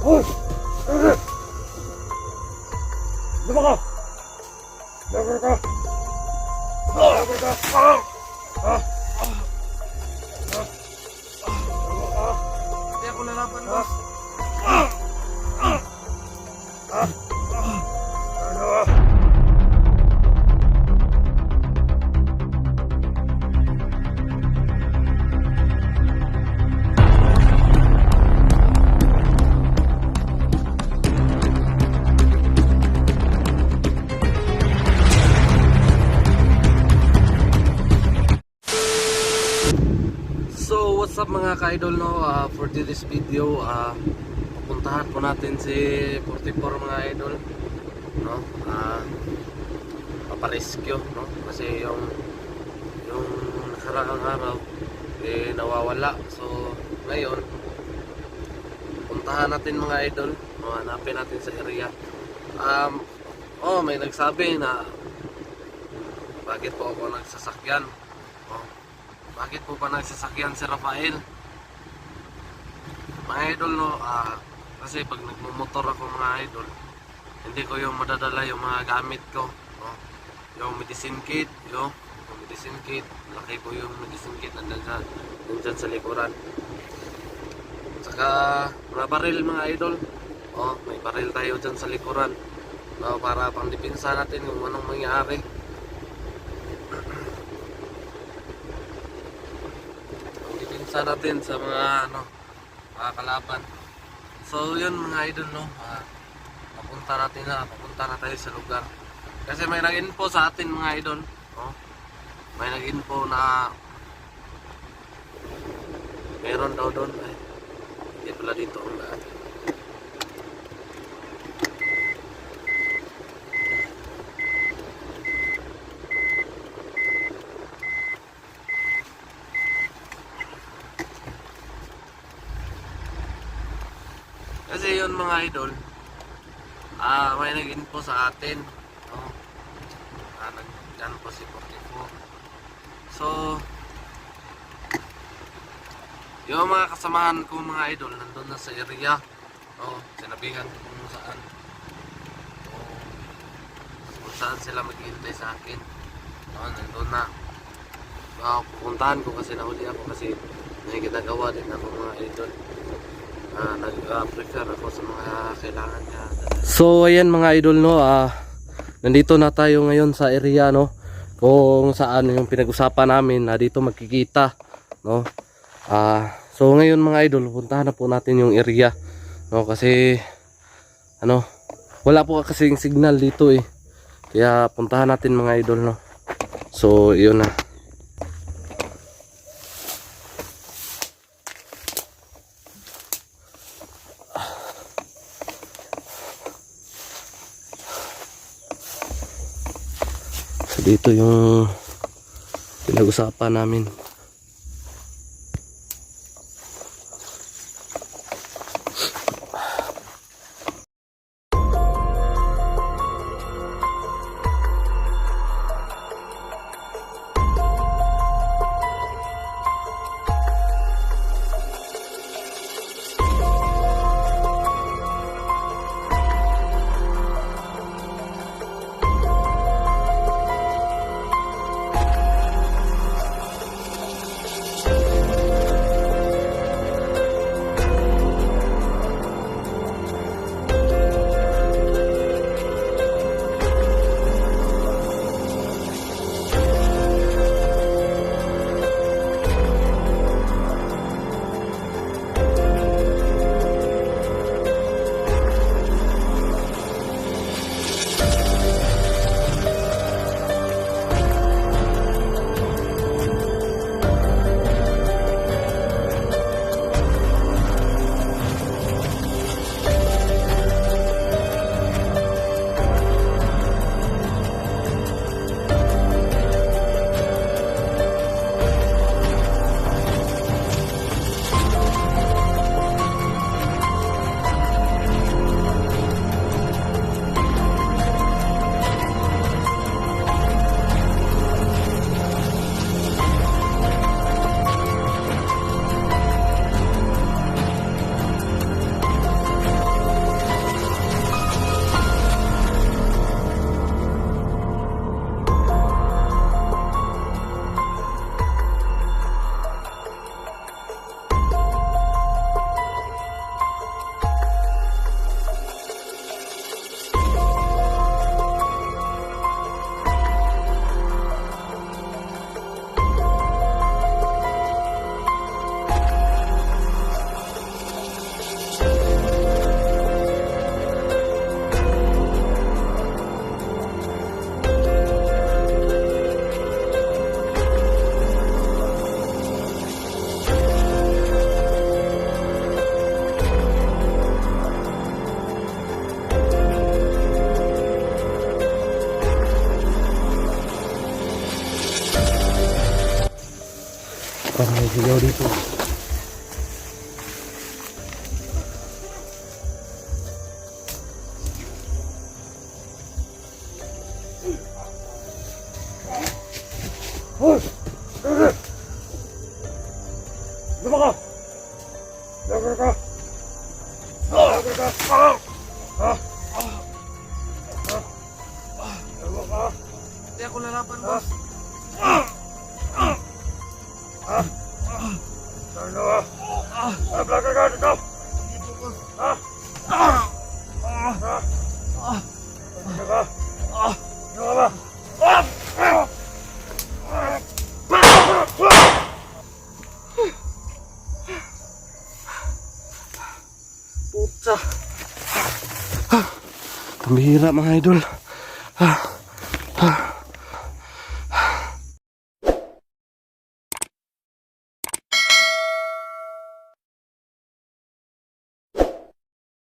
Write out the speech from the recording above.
Hoy! Luma ka! Lagar ka! Lagar ka! Hindi ako lalaban, boss. So what's up mga ka-idol, no? For this video, pupuntahan po natin si 44 mga idol, no? Paparescue, no? Kasi yung nakaraang araw nawawala. So ngayon puntahan natin mga idol, no? Hanapin natin sa area. May nagsabi na bakit po ako nagsasakyan, bakit po ba nagsasakyan si Rafael? Mga idol, no, kasi pag nagmumotor ako mga idol, hindi ko yung madadala yung mga gamit ko, no? Yung medicine kit, yung medicine kit, laki ko yung medicine kit nandyan sa likuran. Saka mga baril mga idol, may baril tayo dyan sa likuran, no, para pang depensa natin kung anong mangyari. Sa natin sa mga kalaban. So yun mga idol, no, papunta na tayo sa lugar. Kasi may nag-info sa atin mga idol, no? May nag-info na meron daw doon. Hindi pala dito ang daan. Kasi yun mga idol, may nag-info sa atin, no? Nandyan po si 44. So yung mga kasamahan ko mga idol nandun na sa area, sinabihan ko kung saan sila maghihintay sa akin, nandun na. Pupuntahan ko kasi nahuli ako kasi may ginagawa din ako mga idol. Nag-prepare ako sa mga kailangan niya. So ayan mga idol, no, nandito na tayo ngayon sa area, no, kung saan yung pinag-usapan namin na dito magkikita, no. So ngayon mga idol, puntahan na po natin yung area, no, kasi wala po kasing signal dito kaya puntahan natin mga idol, no. So yun na. Dito yung pinag-usapan namin. Sigaw dito. Hoy! Sige! Luma ka! Lagar ka! Lagar ka! Ha? Luma ka! Hindi ako lalaban, boss. Ano ka? Lagar ka dito! Dito, boss. Ha? Ano ka? Ano ka ba? Puta. Pambihira mga idol.